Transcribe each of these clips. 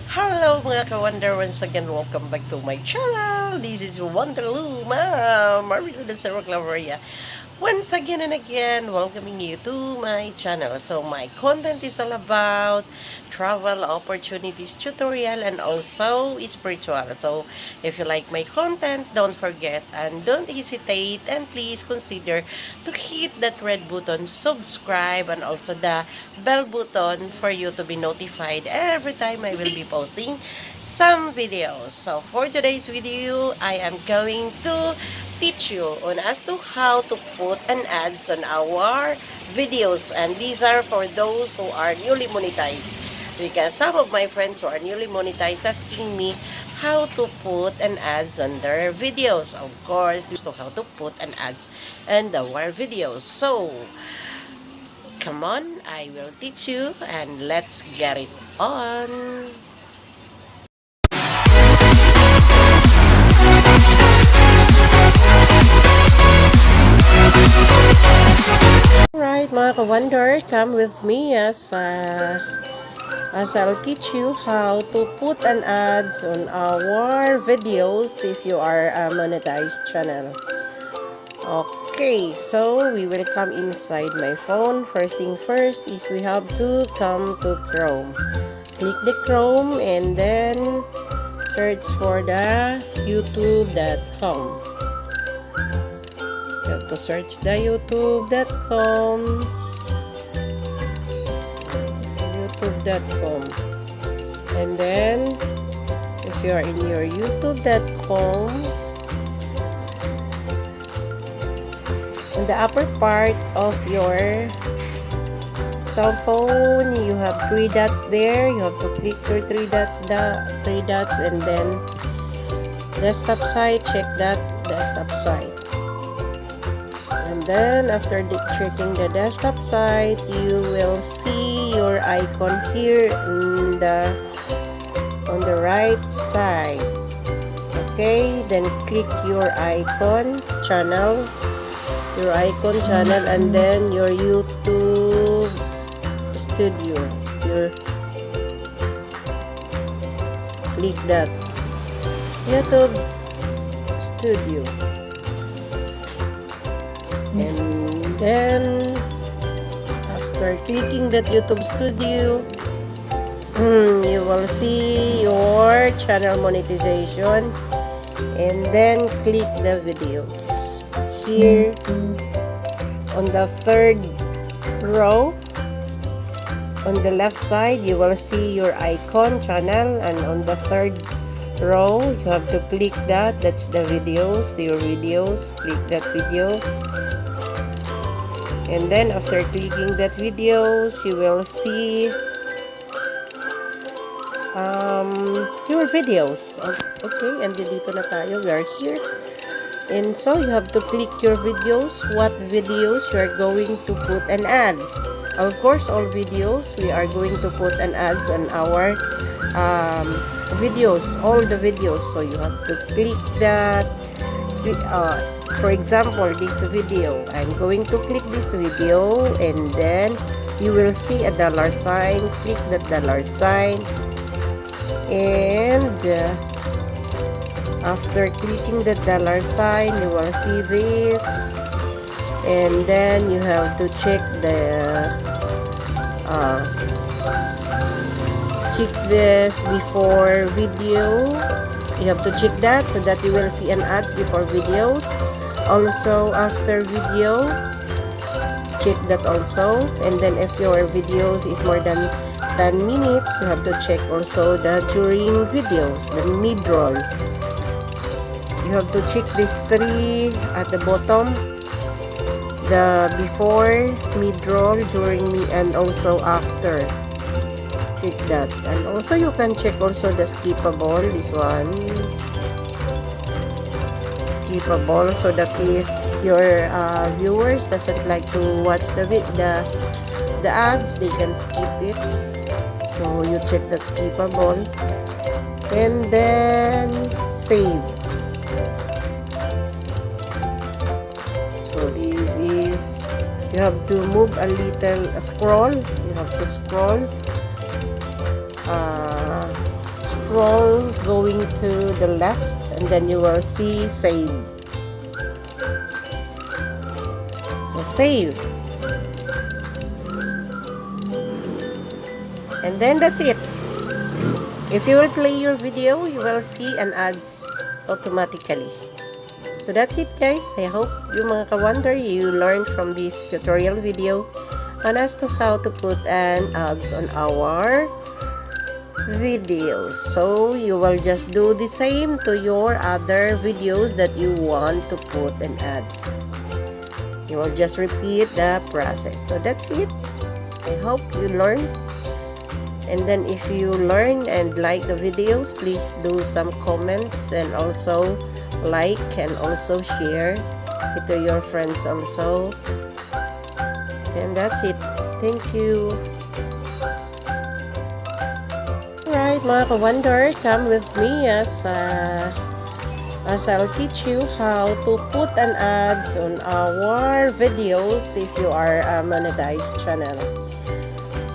Hello mga ka-Wonder, once again, welcome back to my channel. This is Wonderloo, Ma'am Mario the Zero Claveria. Once again and again, welcoming you to my channel. So my content is all about travel opportunities, tutorial, and also spiritual. So if you like my content, don't forget and don't hesitate and please consider to hit that red button, subscribe, and also the bell button for you to be notified every time I will be posting some videos. So for today's video, I am going to teach you on as to how to put an ads on our videos, and these are for those who are newly monetized, because some of my friends who are newly monetized asking me how to put an ads on their videos. Of course, to how to put an ads on our videos. So come on, I will teach you and let's get it on. Alright mga ka-wonder, come with me as I'll teach you how to put an ads on our videos if you are a monetized channel. Okay, so we will come inside my phone. First thing first is we have to come to Chrome. Click the Chrome and then search for the youtube.com. You have to search the youtube.com. youtube.com. And then if you are in your youtube.com, on the upper part of your cell phone, you have three dots there. You have to click your three dots, and then desktop site, check that desktop site. And then after checking the desktop site, you will see your icon here on the right side. Okay, then click your icon channel, and then your YouTube studio. Click that YouTube studio. And then after clicking that YouTube studio, you will see your channel monetization, and then click the videos. Here on the third row on the left side, you will see your icon channel, and on the third row you have to click that's the videos, your videos. Click that videos, and then after clicking that videos, you will see your videos. Okay, and dito na tayo, we are here. And so you have to click your videos, what videos you are going to put an ads. Of course, all videos we are going to put an ads on our videos, all the videos. So you have to click that. For example, this video, I'm going to click this video, and then you will see a dollar sign. Click that dollar sign, and after clicking the dollar sign, you will see this, and then you have to check this before video. You have to check that so that you will see an ads before videos. Also after video, check that also. And then if your videos is more than 10 minutes, you have to check also the during videos, the mid-roll. You have to check these three at the bottom, the before, mid-roll, during, and also after. Click that. And also you can check also the skippable, this one. Skippable, so that if your viewers doesn't like to watch the ads, they can skip it. So you check that skippable, and then save. So this is, you have to move a little, scroll. You have to scroll scroll going to the left, and then you will see save. So save. And then that's it. If you will play your video, you will see an ads automatically. So that's it, guys. I hope you mga ka-wonder, you learned from this tutorial video on as to how to put an ads on our videos. So you will just do the same to your other videos that you want to put an ads. You will just repeat the process. So that's it. I hope you learn. And then if you learn and like the videos, please do some comments and also like and also share it to your friends also. And that's it. Thank you. Alright, mga ka-wonder, come with me as I'll teach you how to put an ads on our videos if you are a monetized channel.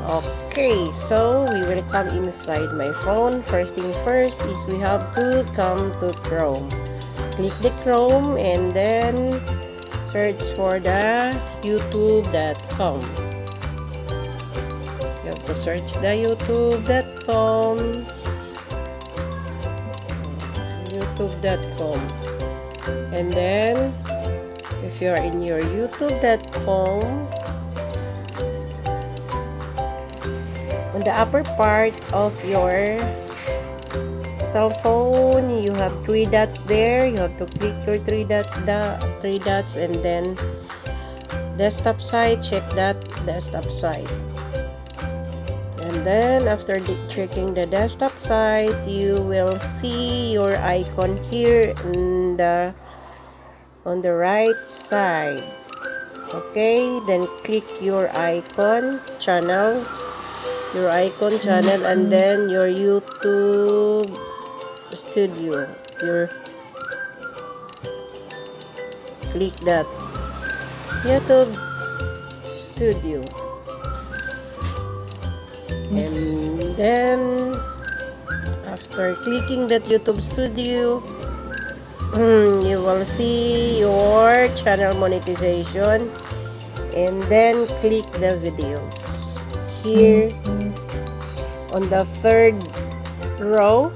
Okay, so we will come inside my phone. First thing first is we have to come to Chrome. Click the Chrome and then search for the youtube.com. You have to search the youtube.com. youtube.com. And then if you are in your youtube.com, on the upper part of your cell phone, you have three dots there. You have to click your three dots, and then desktop site. Check that desktop site, and then after checking the desktop site, you will see your icon here on the right side. Okay, then click your icon channel, and then your YouTube studio. Click that YouTube studio, and then after clicking that YouTube studio, you will see your channel monetization, and then click the videos. Here on the third row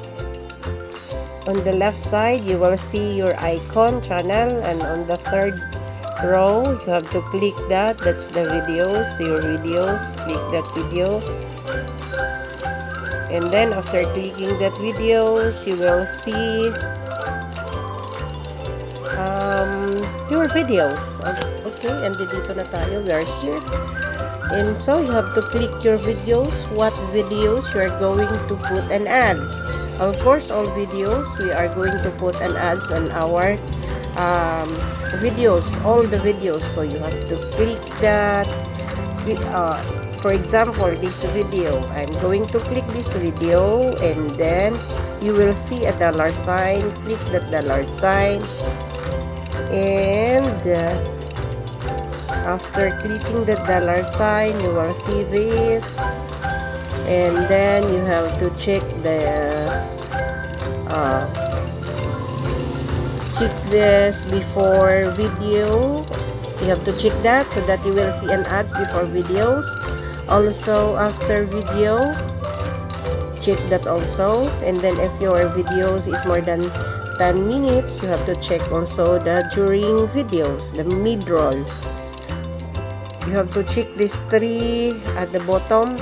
on the left side, you will see your icon channel, and on the third row you have to click that's the videos, your videos. Click that videos, and then after clicking that videos, you will see your videos. Okay, and dito na tayo, we are here. And so you have to click your videos, what videos you are going to put an ads. Of course, all videos we are going to put an ads on our videos, all the videos. So you have to click that. For example, this video, I'm going to click this video, and then you will see a $sign. Click that $sign, and after clicking the $sign, you will see this, and then you have to check this before video. You have to check that so that you will see an ads before videos. Also after video, check that also. And then if your videos is more than 10 minutes, you have to check also the during videos, the mid-roll. You have to check these three at the bottom,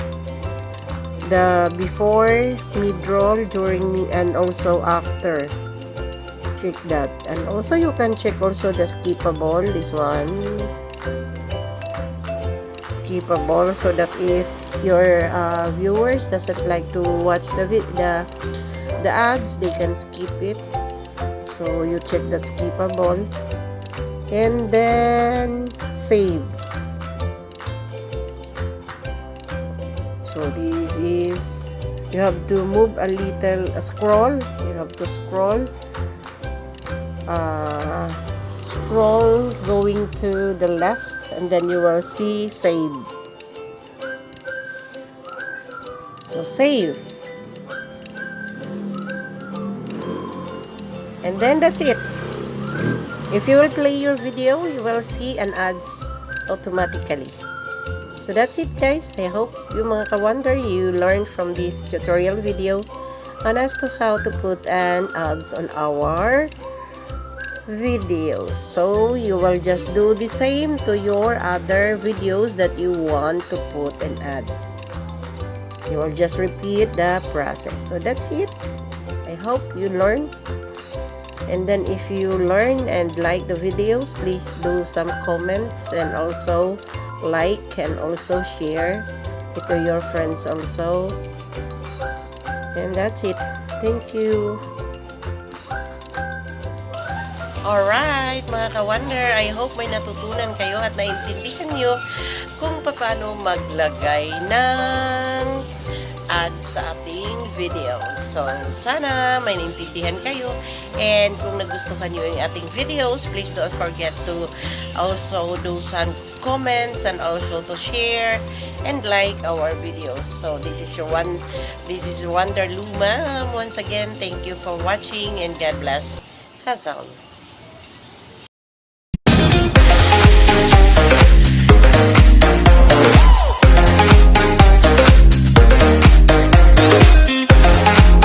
the before, mid-roll, during, and also after. Check that. And also you can check also the skippable, this one. Skippable, so that if your viewers doesn't like to watch the ads, they can skip it. So you check that skippable, and then save. So this is, you have to move a little, scroll. You have to scroll going to the left, and then you will see save. So save. And then that's it. If you will play your video, you will see an ads automatically. So that's it, guys. I hope you mga ka-wonder, you learned from this tutorial video on as to how to put an ads on our videos. So you will just do the same to your other videos that you want to put an ads. You will just repeat the process. So that's it. I hope you learn. And then if you learn and like the videos, please do some comments and also like and also share it to your friends also. And that's it. Thank you. Alright, mga ka-wonder, I hope may natutunan kayo at naintindihan nyo kung paano maglagay ng ads sa ating videos. So, sana may naintindihan kayo. And kung nagustuhan nyo yung ating videos, please don't forget to also do some comments and also to share and like our videos. So, this is Wonder Luma. Once again, thank you for watching and God bless us all.